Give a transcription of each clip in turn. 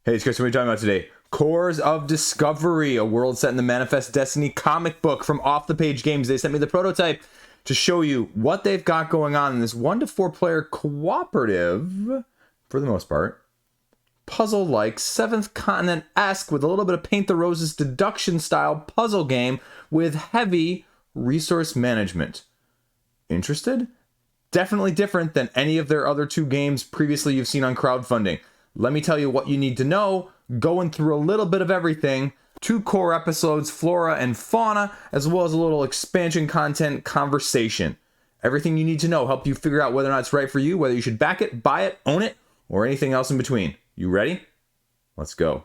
Hey, it's Chris. What are we talking about today? Cores of Discovery, a world set in the Manifest Destiny comic book from Off the Page Games. They sent me the prototype to show you what they've got going on in this 1 to 4 player cooperative, for the most part, puzzle-like, 7th Continent-esque with a little bit of Paint the Roses deduction style puzzle game with heavy resource management. Interested? Definitely different than any of their other 2 games previously you've seen on crowdfunding. Let me tell you what you need to know, going through a little bit of everything, 2 core episodes, flora and fauna, as well as a little expansion content conversation. Everything you need to know, help you figure out whether or not it's right for you, whether you should back it, buy it, own it, or anything else in between. You ready? Let's go.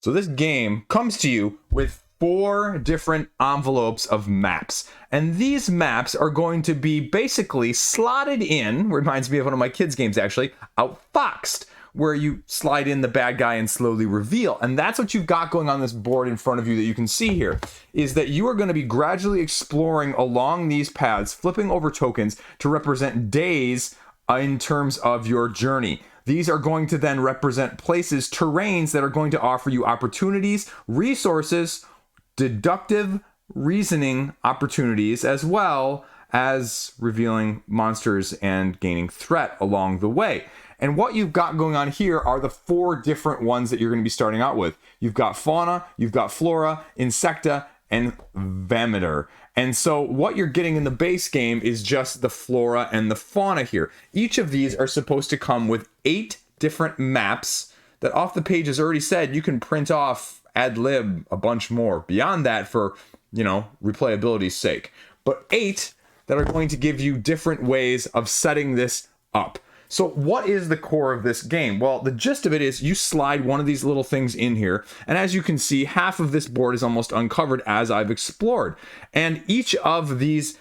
So this game comes to you with 4 different envelopes of maps. And these maps are going to be basically slotted in, reminds me of one of my kids' games actually, outfoxed, where you slide in the bad guy and slowly reveal. And that's what you've got going on this board in front of you that you can see here, is that you are going to be gradually exploring along these paths, flipping over tokens to represent days in terms of your journey. These are going to then represent places, terrains that are going to offer you opportunities, resources, deductive reasoning opportunities, as well as revealing monsters and gaining threat along the way. And what you've got going on here are the 4 different ones that you're going to be starting out with. You've got fauna, you've got flora, insecta, and vamitor. And so what you're getting in the base game is just the flora and the fauna here. Each of these are supposed to come with 8 different maps that Off the Page has already said you can print off, ad lib a bunch more beyond that for, replayability's sake. But 8 that are going to give you different ways of setting this up. So what is the core of this game? Well, the gist of it is you slide one of these little things in here, and as you can see, half of this board is almost uncovered as I've explored. And each of these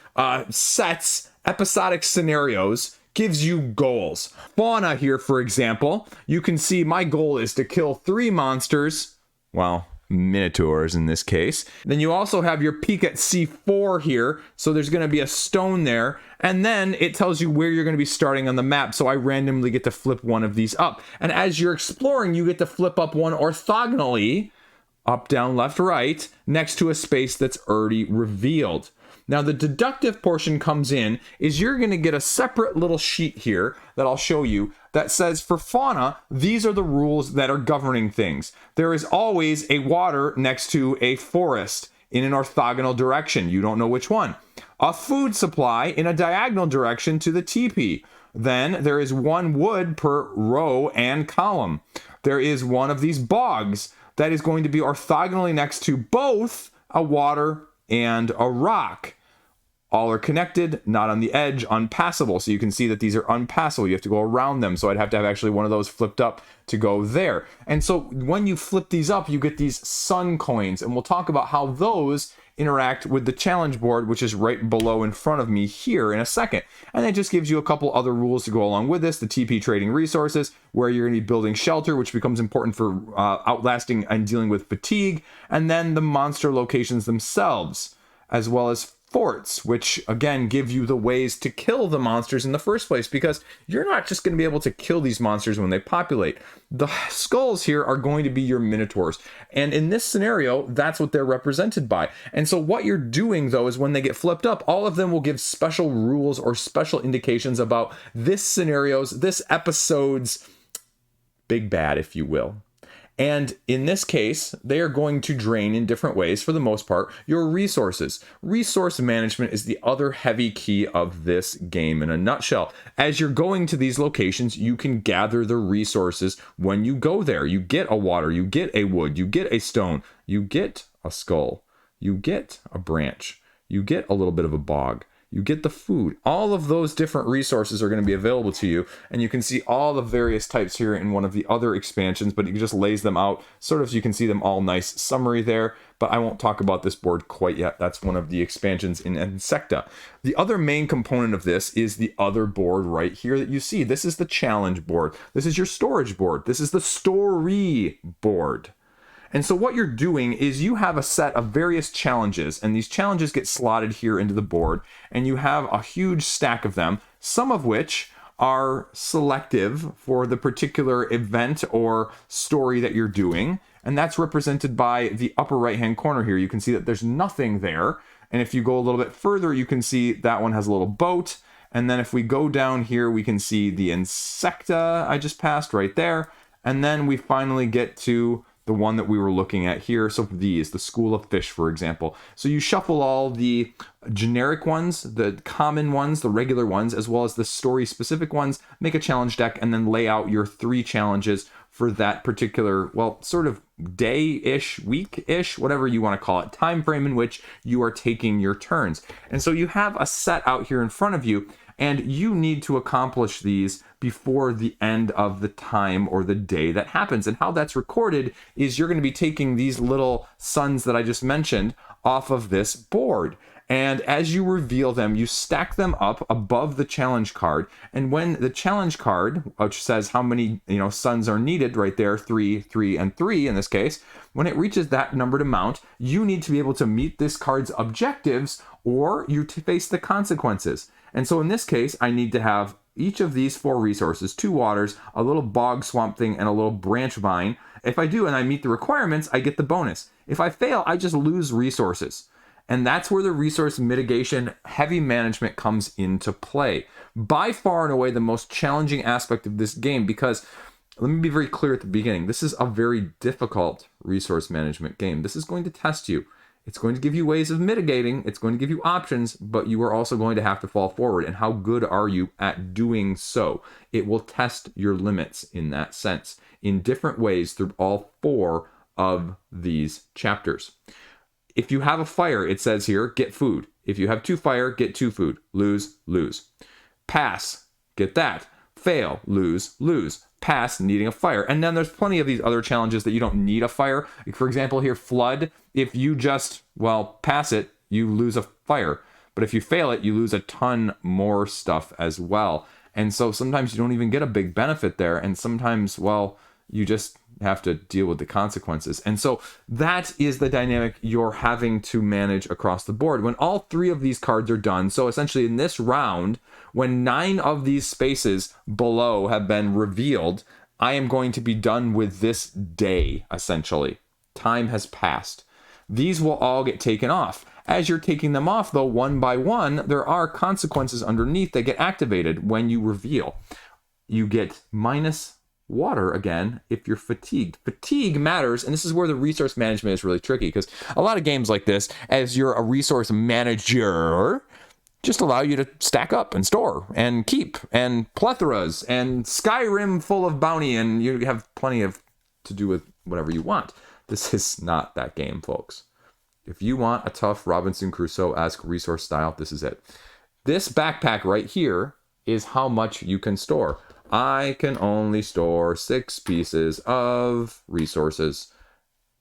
sets, episodic scenarios, gives you goals. Fauna here, for example, you can see my goal is to kill 3 monsters, well, minotaurs in this case. Then you also have your peak at C4 here, so there's going to be a stone there, and then it tells you where you're going to be starting on the map, so I randomly get to flip one of these up. And as you're exploring, you get to flip up one orthogonally, up, down, left, right, next to a space that's already revealed. Now the deductive portion comes in, is you're going to get a separate little sheet here that I'll show you that says for fauna, these are the rules that are governing things. There is always a water next to a forest in an orthogonal direction. You don't know which one. A food supply in a diagonal direction to the teepee. Then there is 1 wood per row and column. There is one of these bogs that is going to be orthogonally next to both a water and a rock. All are connected, not on the edge, unpassable. So you can see that these are unpassable. You have to go around them. So I'd have to have actually one of those flipped up to go there. And so when you flip these up, you get these sun coins. And we'll talk about how those interact with the challenge board, which is right below in front of me here in a second. And it just gives you a couple other rules to go along with this. The TP trading resources, where you're going to be building shelter, which becomes important for outlasting and dealing with fatigue. And then the monster locations themselves, as well as forts, which again give you the ways to kill the monsters in the first place, because you're not just going to be able to kill these monsters when they populate. The skulls here are going to be your minotaurs, and in this scenario that's what they're represented by. And so what you're doing though is when they get flipped up, all of them will give special rules or special indications about this scenario's, this episode's big bad, if you will. And in this case, they are going to drain in different ways, for the most part, your resources. Resource management is the other heavy key of this game in a nutshell. As you're going to these locations, you can gather the resources when you go there. You get a water, you get a wood, you get a stone, you get a skull, you get a branch, you get a little bit of a bog. You get the food. All of those different resources are going to be available to you, and you can see all the various types here in one of the other expansions, but it just lays them out sort of so you can see them all nice summary there, but I won't talk about this board quite yet. That's one of the expansions in Insecta. The other main component of this is the other board right here that you see. This is the challenge board. This is your storage board. This is the story board. And so what you're doing is you have a set of various challenges, and these challenges get slotted here into the board, and you have a huge stack of them, some of which are selective for the particular event or story that you're doing. And that's represented by the upper right-hand corner here. You can see that there's nothing there. And if you go a little bit further, you can see that one has a little boat. And then if we go down here, we can see the insecta I just passed right there. And then we finally get to the one that we were looking at here. So these, the school of fish, for example. So you shuffle all the generic ones, the common ones, the regular ones, as well as the story-specific ones, make a challenge deck, and then lay out your 3 challenges for that particular, well, sort of day-ish, week-ish, whatever you want to call it, time frame in which you are taking your turns. And so you have a set out here in front of you, and you need to accomplish these before the end of the time or the day that happens. And how that's recorded is you're going to be taking these little suns that I just mentioned off of this board. And as you reveal them, you stack them up above the challenge card. And when the challenge card, which says how many suns are needed right there, 3, 3, and 3 in this case, when it reaches that numbered amount, you need to be able to meet this card's objectives or you face the consequences. And so in this case, I need to have each of these 4 resources, 2 waters, a little bog swamp thing, and a little branch vine. If I do and I meet the requirements, I get the bonus. If I fail, I just lose resources. And that's where the resource mitigation heavy management comes into play. By far and away the most challenging aspect of this game, because let me be very clear at the beginning, this is a very difficult resource management game. This is going to test you. It's going to give you ways of mitigating, it's going to give you options, but you are also going to have to fall forward. And how good are you at doing so? It will test your limits in that sense, in different ways through all 4 of these chapters. If you have a fire, it says here, get food. If you have 2 fire, get 2 food. Lose, lose. Pass, get that. Fail, lose, lose. Pass, needing a fire. And then there's plenty of these other challenges that you don't need a fire. For example, here, flood. If you just, pass it, you lose a fire. But if you fail it, you lose a ton more stuff as well. And so sometimes you don't even get a big benefit there. And sometimes, you just have to deal with the consequences. And so that is the dynamic you're having to manage across the board. When all 3 of these cards are done, so essentially in this round, when 9 of these spaces below have been revealed, I am going to be done with this day, essentially. Time has passed. These will all get taken off. As you're taking them off, though, one by one, there are consequences underneath that get activated when you reveal. You get minus water again if you're fatigued. Fatigue matters, and this is where the resource management is really tricky, because a lot of games like this, as you're a resource manager, just allow you to stack up and store and keep and plethoras and Skyrim full of bounty, and you have plenty of to do with whatever you want. This is not that game, folks. If you want a tough Robinson Crusoe-esque resource style, this is it. This backpack right here is how much you can store. I can only store 6 pieces of resources.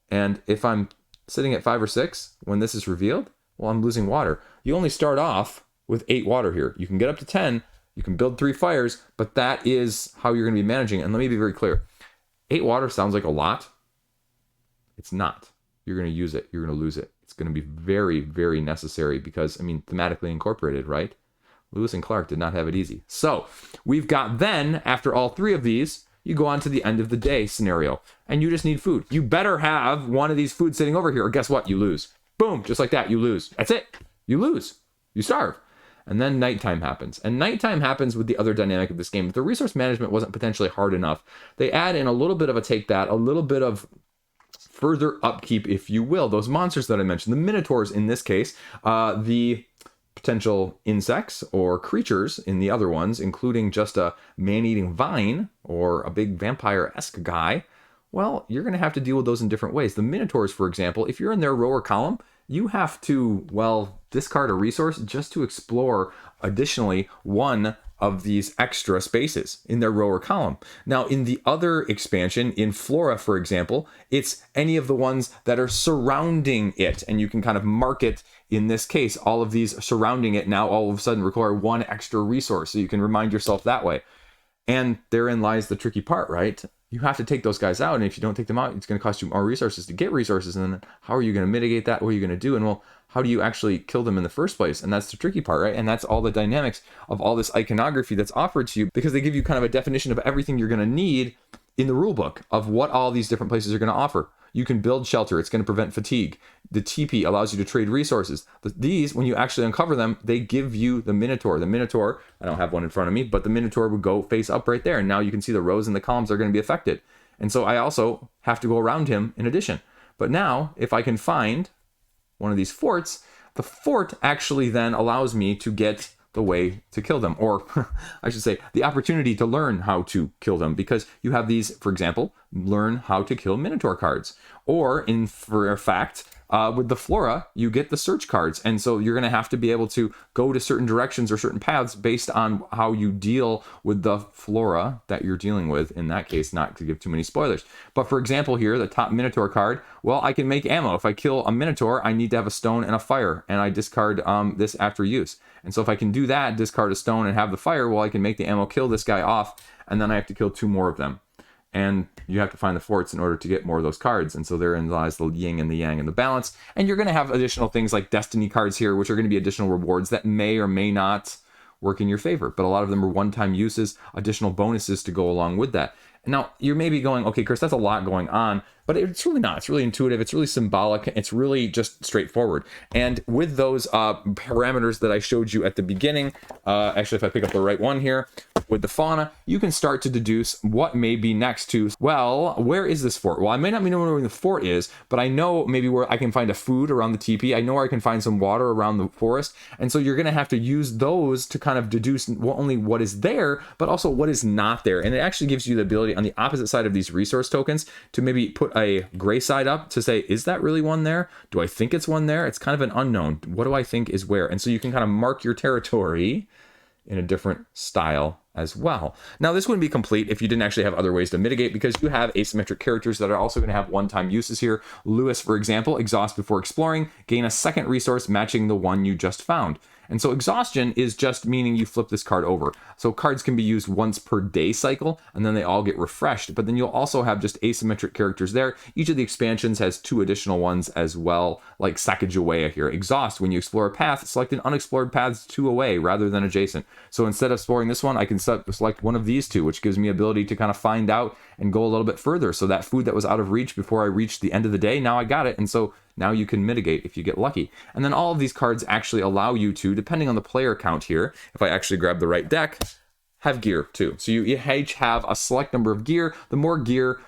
And if I'm sitting at 5 or 6 when this is revealed, I'm losing water. You only start off with 8 water here. You can get up to 10, you can build 3 fires, but that is how you're going to be managing. And let me be very clear. 8 water sounds like a lot. It's not. You're going to use it. You're going to lose it. It's going to be very, very necessary because, thematically incorporated, right? Lewis and Clark did not have it easy. So we've got then, after all 3 of these, you go on to the end of the day scenario, and you just need food. You better have one of these foods sitting over here, or guess what? You lose. Boom, just like that, you lose. That's it. You lose. You starve. And then nighttime happens. And nighttime happens with the other dynamic of this game. If the resource management wasn't potentially hard enough, they add in a little bit of a take that, a little bit of further upkeep, if you will. Those monsters that I mentioned, the minotaurs in this case, the potential insects or creatures in the other ones, including just a man-eating vine or a big vampire-esque guy, you're going to have to deal with those in different ways. The minotaurs, for example, if you're in their row or column, you have to, discard a resource just to explore additionally one of these extra spaces in their row or column. Now, in the other expansion, in Flora, for example, it's any of the ones that are surrounding it, and you can kind of mark it. In this case, all of these surrounding it now all of a sudden require 1 extra resource, so you can remind yourself that way. And therein lies the tricky part, right? you have to take those guys out. And if you don't take them out, it's going to cost you more resources to get resources. And then how are you going to mitigate that? What are you going to do? And well, how do you actually kill them in the first place? And that's the tricky part, right? And that's all the dynamics of all this iconography that's offered to you, because they give you kind of a definition of everything you're going to need in the rule book of what all these different places are going to offer. You can build shelter. It's going to prevent fatigue. The TP allows you to trade resources. These, when you actually uncover them, they give you the Minotaur. The Minotaur, I don't have one in front of me, but the Minotaur would go face up right there. And now you can see the rows and the columns are going to be affected. And so I also have to go around him in addition. But now, if I can find one of these forts, the fort actually then allows me to get the way to kill them, or I should say the opportunity to learn how to kill them, because you have these, for example, learn how to kill Minotaur cards, or for a fact, with the Flora, you get the search cards. And so you're going to have to be able to go to certain directions or certain paths based on how you deal with the Flora that you're dealing with. In that case, not to give too many spoilers. But for example, here, the top Minotaur card, well, I can make ammo. If I kill a Minotaur, I need to have a stone and a fire, and I discard this after use. And so if I can do that, discard a stone and have the fire, well, I can make the ammo, kill this guy off, and then I have to kill 2 more of them. And you have to find the forts in order to get more of those cards. And so therein lies the yin and the yang and the balance. And you're going to have additional things like destiny cards here, which are going to be additional rewards that may or may not work in your favor. But a lot of them are one-time uses, additional bonuses to go along with that. Now, you may be going, okay, Chris, that's a lot going on, but it's really not. It's really intuitive. It's really symbolic. It's really just straightforward. And with those parameters that I showed you at the beginning, actually, if I pick up the right one here, with the fauna, you can start to deduce what may be next to, well, where is this fort? Well, I may not know where the fort is, but I know maybe where I can find a food around the teepee. I know where I can find some water around the forest. And so you're going to have to use those to kind of deduce not only what is there, but also what is not there. And it actually gives you the ability on the opposite side of these resource tokens to maybe put a gray side up to say, is that really one there? Do I think it's one there? It's kind of an unknown. What do I think is where? And so you can kind of mark your territory in a different style as well. Now, this wouldn't be complete if you didn't actually have other ways to mitigate, because you have asymmetric characters that are also going to have one-time uses here. Lewis, for example, exhaust before exploring, gain a second resource matching the one you just found. And so exhaustion is just meaning you flip this card over. So cards can be used once per day cycle, and then they all get refreshed. But then you'll also have just asymmetric characters there. Each of the expansions has 2 additional ones as well, like Sacagawea here. Exhaust, when you explore a path, select an unexplored paths 2 away rather than adjacent. So instead of exploring this one, I can select one of these 2, which gives me ability to kind of find out and go a little bit further. So that food that was out of reach before I reached the end of the day, now I got it. And so now you can mitigate if you get lucky. And then all of these cards actually allow you to, depending on the player count here, if I actually grab the right deck, have gear too. So you each have a select number of gear. The more gear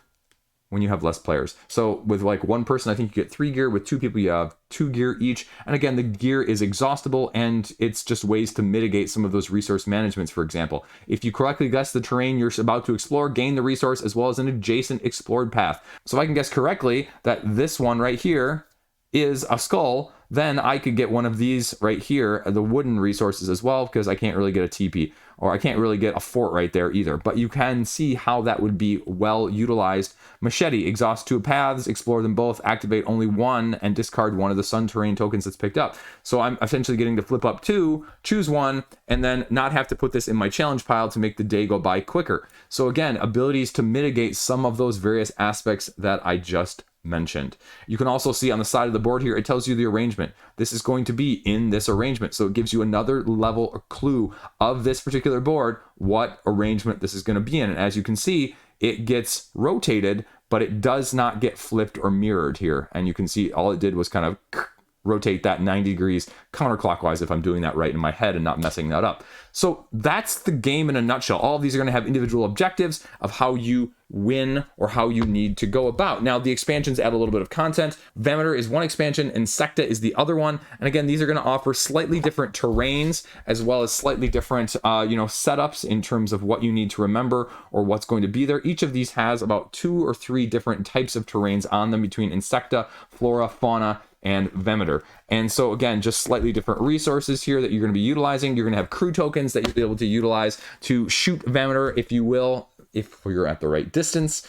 when you have less players. So with like 1 person, I think you get 3 gear. With 2 people, you have 2 gear each. And again, the gear is exhaustible, and it's just ways to mitigate some of those resource managements. For example, if you correctly guess the terrain you're about to explore, gain the resource as well as an adjacent explored path. So if I can guess correctly that this one right here is a skull, then I could get one of these right here, the wooden resources as well, because I can't really get a teepee, or I can't really get a fort right there either. But you can see how that would be well utilized. Machete, exhaust 2 paths, explore them both, activate only 1, and discard 1 of the sun terrain tokens that's picked up. So I'm essentially getting to flip up 2, choose 1, and then not have to put this in my challenge pile to make the day go by quicker. So again, abilities to mitigate some of those various aspects that I just mentioned. You can also see on the side of the board here, it tells you the arrangement. This is going to be in this arrangement. So it gives you another level or clue of this particular board, what arrangement this is going to be in. And as you can see, it gets rotated, but it does not get flipped or mirrored here. And you can see all it did was kind of rotate that 90 degrees counterclockwise, if I'm doing that right in my head and not messing that up. So that's the game in a nutshell. All of these are going to have individual objectives of how you win or how you need to go about. Now, the expansions add a little bit of content. Vameter is one expansion, Insecta is the other one. And again, these are going to offer slightly different terrains as well as slightly different, setups in terms of what you need to remember or what's going to be there. Each of these has about 2 or 3 different types of terrains on them between Insecta, Flora, Fauna, and Vameter. And so again, just slightly different resources here that you're going to be utilizing. You're going to have crew tokens that you'll be able to utilize to shoot Vameter, if you will, if you're at the right distance,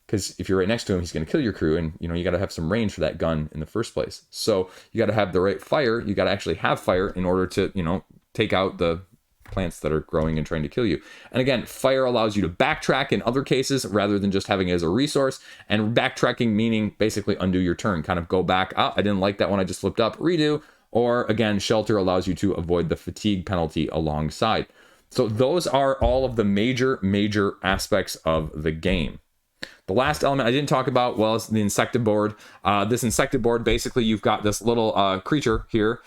because if you're right next to him, he's going to kill your crew, and you got to have some range for that gun in the first place. So you got to have the right fire. You got to actually have fire in order to take out the plants that are growing and trying to kill you. And again, fire allows you to backtrack in other cases rather than just having it as a resource. And backtracking meaning basically undo your turn, kind of go back. I didn't like that one, I just flipped up, redo. Or again, shelter allows you to avoid the fatigue penalty alongside. So those are all of the major aspects of the game. The last element I didn't talk about was the insectoboard. This insectoboard, basically you've got this little creature here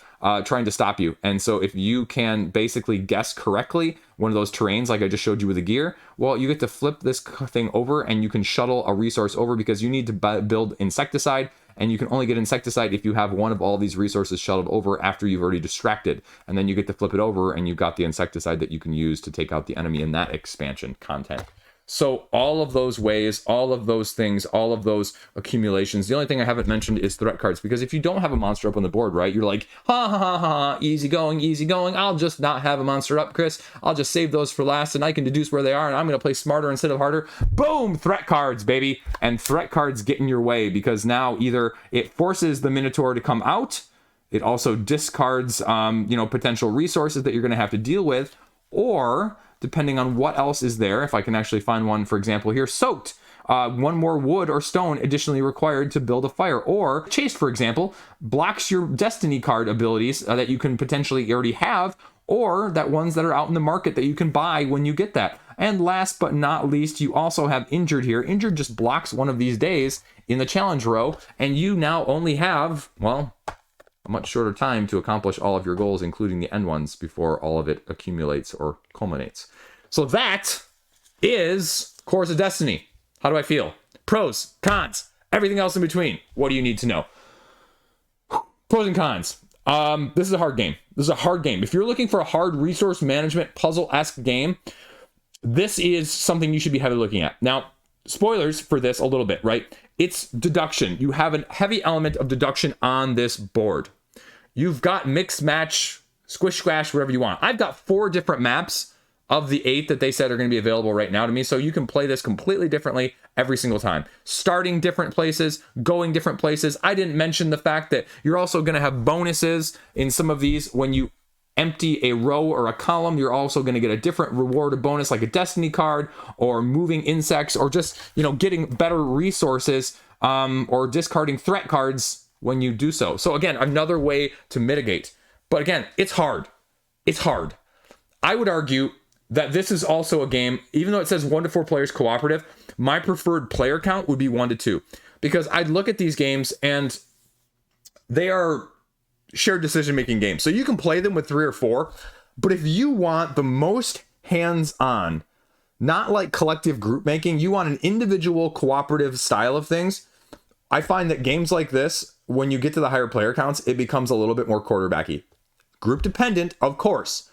trying to stop you. And so if you can basically guess correctly one of those terrains like I just showed you with the gear, well, you get to flip this thing over and you can shuttle a resource over because you need to build insecticide. And you can only get insecticide if you have one of all these resources shuttled over after you've already distracted. And then you get to flip it over and you've got the insecticide that you can use to take out the enemy in that expansion content. So all of those ways, all of those things, all of those accumulations. The only thing I haven't mentioned is threat cards, because if you don't have a monster up on the board, right, you're like, ha ha ha ha, easy going, easy going. I'll just not have a monster up, Chris. I'll just save those for last and I can deduce where they are and I'm going to play smarter instead of harder. Boom, threat cards, baby. And threat cards get in your way because now either it forces the Minotaur to come out, it also discards, potential resources that you're going to have to deal with, or depending on what else is there, if I can actually find one, for example, here, soaked. One more wood or stone additionally required to build a fire. Or chased, for example, blocks your destiny card abilities that you can potentially already have, or that ones that are out in the market that you can buy when you get that. And last but not least, you also have injured here. Injured just blocks one of these days in the challenge row, and you now only have, well, a much shorter time to accomplish all of your goals, including the end ones, before all of it accumulates or culminates. So that is Cores of Destiny. How do I feel? Pros, cons, everything else in between. What do you need to know? Pros and cons. This is a hard game. This is a hard game. If you're looking for a hard resource management puzzle-esque game, this is something you should be heavily looking at. Now, spoilers for this a little bit, right? It's deduction. You have a heavy element of deduction on this board. You've got mix, match, squish, squash, whatever you want. I've got 4 different maps of the 8 that they said are going to be available right now to me. So you can play this completely differently every single time. Starting different places, going different places. I didn't mention the fact that you're also going to have bonuses in some of these. When you empty a row or a column, you're also going to get a different reward or bonus, like a destiny card or moving insects, or just, getting better resources, or discarding threat cards when you do so. So again, another way to mitigate. But again, it's hard. It's hard. I would argue that this is also a game, even though it says 1 to 4 players cooperative, my preferred player count would be 1 to 2. Because I'd look at these games and they are shared decision-making games. So you can play them with 3 or 4, but if you want the most hands-on, not like collective group making, you want an individual cooperative style of things, I find that games like this, when you get to the higher player counts, it becomes a little bit more quarterbacky. Group dependent, of course,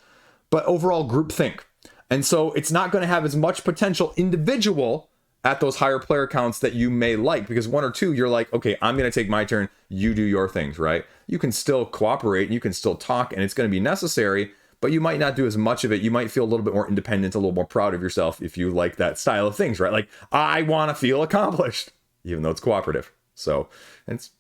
but overall group think. And so it's not going to have as much potential individual at those higher player counts that you may like, because 1 or 2, you're like, okay, I'm going to take my turn, you do your things, right? You can still cooperate and you can still talk and it's going to be necessary, but you might not do as much of it. You might feel a little bit more independent, a little more proud of yourself if you like that style of things, right? Like, I want to feel accomplished, even though it's cooperative. So it's,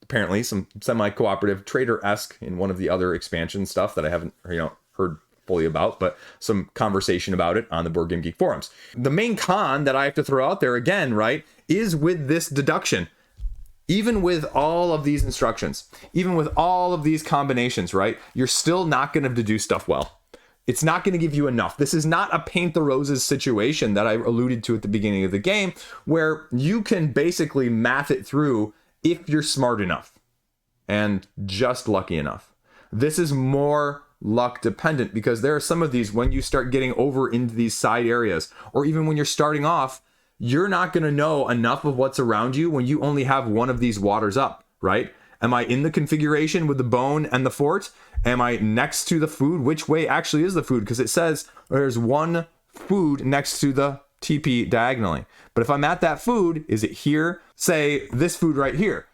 apparently some semi-cooperative trader-esque in one of the other expansion stuff that I haven't, heard fully about, but some conversation about it on the Board Game Geek forums. The main con that I have to throw out there again, right, is with this deduction. Even with all of these instructions, even with all of these combinations, right, you're still not going to deduce stuff well. It's not going to give you enough. This is not a paint the roses situation that I alluded to at the beginning of the game, where you can basically math it through if you're smart enough and just lucky enough. This is more luck dependent, because there are some of these, when you start getting over into these side areas, or even when you're starting off, you're not going to know enough of what's around you when you only have one of these waters up, right? Am I in the configuration with the bone and the fort? Am I next to the food? Which way actually is the food? Because it says there's one food next to the TP diagonally. But if I'm at that food, is it here? Say this food right here.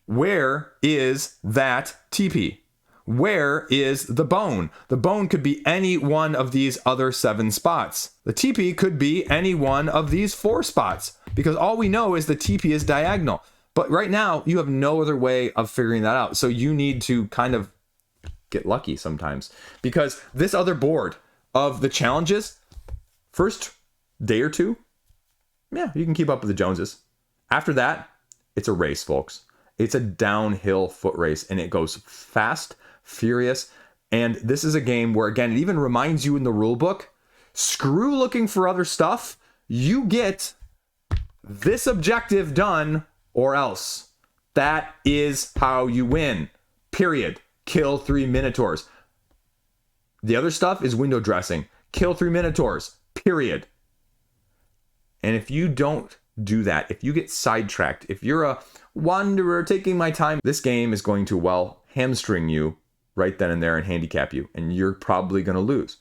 Where is that TP? Where is the bone? The bone could be any one of these other 7 spots. The TP could be any one of these 4 spots, because all we know is the TP is diagonal. But right now, you have no other way of figuring that out. So you need to kind of get lucky sometimes. Because this other board of the challenges, first day or two, yeah, you can keep up with the Joneses. After that, it's a race, folks. It's a downhill foot race, and it goes fast, furious. And this is a game where, again, it even reminds you in the rule book, screw looking for other stuff. You get this objective done or else. That is how you win. Period. Kill 3 Minotaurs. The other stuff is window dressing. Kill 3 Minotaurs. Period. And if you don't do that, if you get sidetracked, if you're a wanderer taking my time, this game is going to, well, hamstring you right then and there and handicap you. And you're probably going to lose.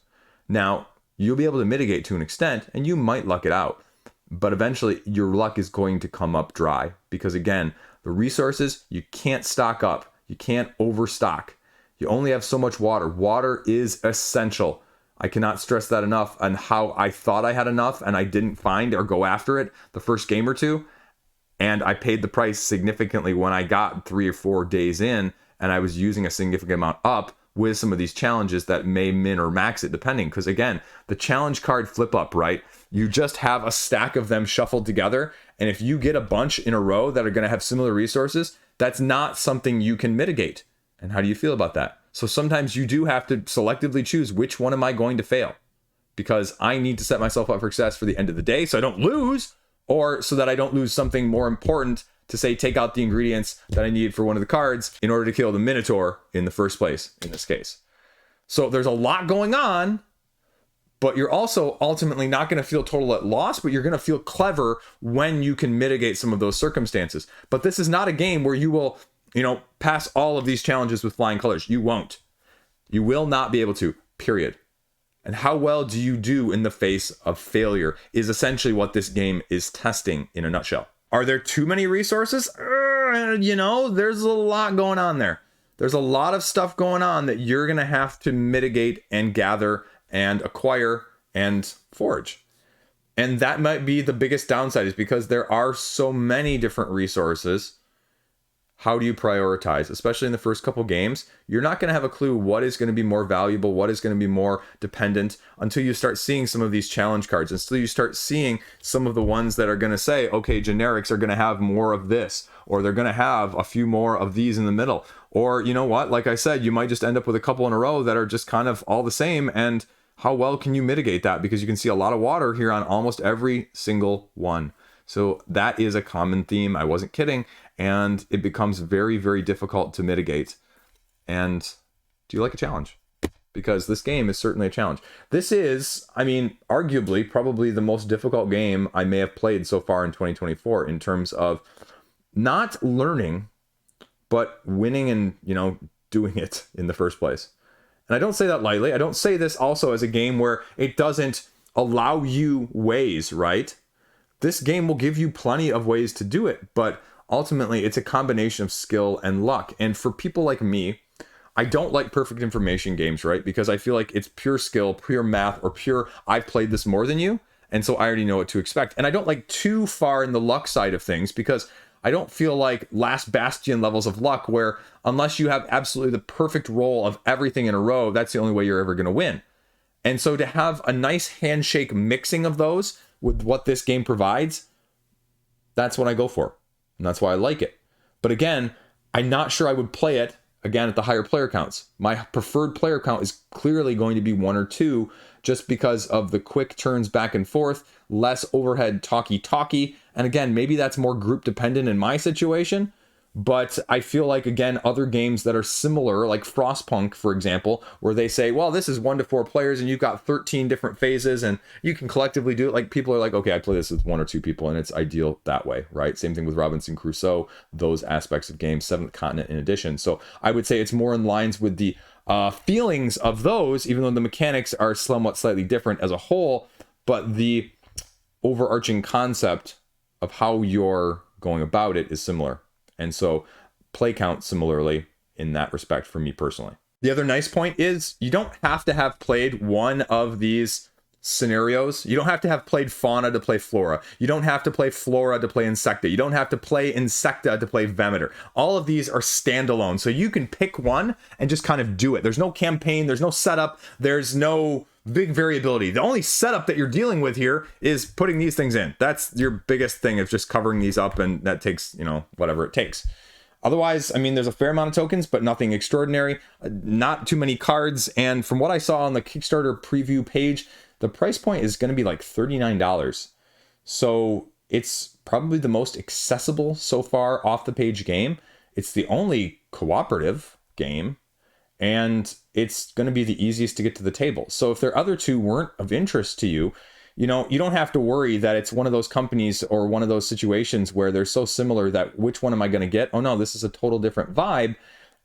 Now, you'll be able to mitigate to an extent, and you might luck it out. But eventually, your luck is going to come up dry. Because again, the resources, you can't stock up. You can't overstock. You only have so much water. Water is essential. I cannot stress that enough on how I thought I had enough and I didn't find or go after it the first game or two. And I paid the price significantly when I got 3 or 4 days in and I was using a significant amount up with some of these challenges that may min or max it depending. Because again, the challenge card flip up, right? You just have a stack of them shuffled together. And if you get a bunch in a row that are going to have similar resources, that's not something you can mitigate. And how do you feel about that? So sometimes you do have to selectively choose which one am I going to fail, because I need to set myself up for success for the end of the day so I don't lose, or so that I don't lose something more important to say take out the ingredients that I need for one of the cards in order to kill the Minotaur in the first place in this case. So there's a lot going on, but you're also ultimately not going to feel total at loss, but you're going to feel clever when you can mitigate some of those circumstances. But this is not a game where you will, pass all of these challenges with flying colors. You won't. You will not be able to, period. And how well do you do in the face of failure is essentially what this game is testing in a nutshell. Are there too many resources? There's a lot going on there. There's a lot of stuff going on that you're going to have to mitigate and gather and acquire and forage. And that might be the biggest downside, is because there are so many different resources. How do you prioritize? Especially in the first couple games, you're not going to have a clue what is going to be more valuable, what is going to be more dependent, until you start seeing some of these challenge cards, until you start seeing some of the ones that are going to say, okay, generics are going to have more of this, or they're going to have a few more of these in the middle. Or you know what, like I said, you might just end up with a couple in a row that are just kind of all the same. And how well can you mitigate that? Because you can see a lot of water here on almost every single one. So that is a common theme. I wasn't kidding. And it becomes very, very difficult to mitigate. And do you like a challenge? Because this game is certainly a challenge. This is, arguably probably the most difficult game I may have played so far in 2024 in terms of not learning, but winning and, doing it in the first place. And I don't say that lightly. I don't say this also as a game where it doesn't allow you ways, right? This game will give you plenty of ways to do it, but ultimately it's a combination of skill and luck. And for people like me, I don't like perfect information games, right? Because I feel like it's pure skill, pure math, or pure I've played this more than you, and so I already know what to expect. And I don't like too far in the luck side of things, because I don't feel like Last Bastion levels of luck where unless you have absolutely the perfect roll of everything in a row, that's the only way you're ever going to win. And so to have a nice handshake mixing of those with what this game provides, that's what I go for. And that's why I like it. But again, I'm not sure I would play it again at the higher player counts. My preferred player count is clearly going to be 1 or 2, just because of the quick turns back and forth, less overhead talky. And again, maybe that's more group dependent in my situation. But I feel like, again, other games that are similar, like Frostpunk, for example, where they say, well, this is 1 to 4 players and you've got 13 different phases and you can collectively do it. Like, people are like, okay, I play this with 1 or 2 people and it's ideal that way, right? Same thing with Robinson Crusoe, those aspects of games, Seventh Continent in addition. So I would say it's more in lines with the feelings of those, even though the mechanics are somewhat slightly different as a whole, but the overarching concept of how you're going about it is similar. And so play count similarly in that respect for me personally. The other nice point is you don't have to have played one of these scenarios. You don't have to have played fauna to play flora. You don't have to play flora to play insecta. You don't have to play insecta to play vemeter. All of these are standalone. So you can pick one and just kind of do it. There's no campaign. There's no setup. There's no big variability. The only setup that you're dealing with here is putting these things in. That's your biggest thing, is just covering these up, and that takes, you know, whatever it takes. Otherwise, I mean, there's a fair amount of tokens, but nothing extraordinary. Not too many cards. And from what I saw on the Kickstarter preview page, the price point is going to be like $39. So it's probably the most accessible so far off the page game. It's the only cooperative game, and it's going to be the easiest to get to the table. So if their other two weren't of interest to you, you know, you don't have to worry that it's one of those companies or one of those situations where they're so similar that which one am I going to get? Oh no, this is a total different vibe.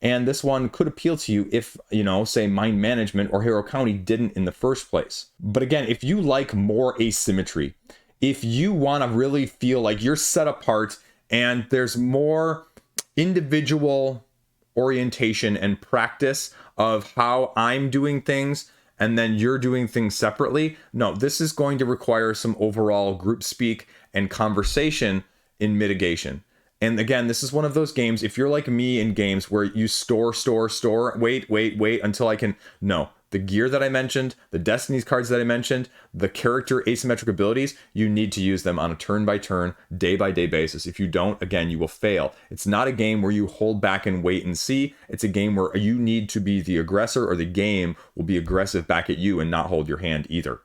And this one could appeal to you if, you know, say Mind Management or Hero County didn't in the first place. But again, if you like more asymmetry, if you want to really feel like you're set apart and there's more individual orientation and practice of how I'm doing things, and then you're doing things separately, no, this is going to require some overall group speak and conversation in mitigation. And again, this is one of those games, if you're like me in games where you store, wait until I can, no. The gear that I mentioned, the Destiny's cards that I mentioned, the character asymmetric abilities, you need to use them on a turn-by-turn, day-by-day basis. If you don't, again, you will fail. It's not a game where you hold back and wait and see. It's a game where you need to be the aggressor, or the game will be aggressive back at you and not hold your hand either.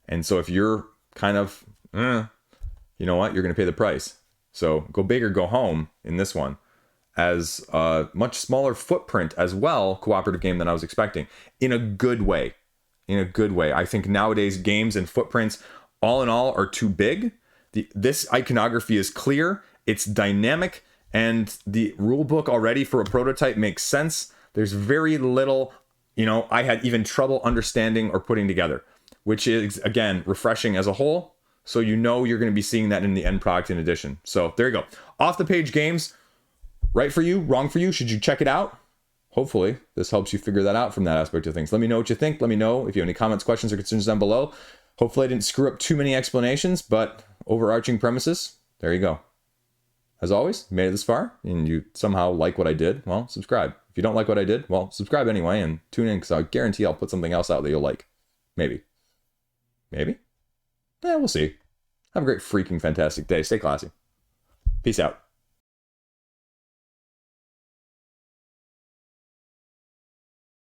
And so if you're kind of, you know what, you're going to pay the price. So go big or go home in this one, as a much smaller footprint as well cooperative game than I was expecting, in a good way. In a good way. I think nowadays games and footprints all in all are too big. This iconography is clear, it's dynamic, and the rule book already for a prototype makes sense. There's very little, you know, I had even trouble understanding or putting together, which is, again, refreshing as a whole. So you know you're going to be seeing that in the end product in addition. So there you go. Off the page games. Right for you, wrong for you, should you check it out? Hopefully, this helps you figure that out from that aspect of things. Let me know what you think. Let me know if you have any comments, questions, or concerns down below. Hopefully I didn't screw up too many explanations, but overarching premises, there you go. As always, you made it this far, and you somehow like what I did, well, subscribe. If you don't like what I did, well, subscribe anyway, and tune in, because I guarantee I'll put something else out that you'll like. Maybe. Maybe? Yeah, we'll see. Have a great freaking fantastic day. Stay classy. Peace out.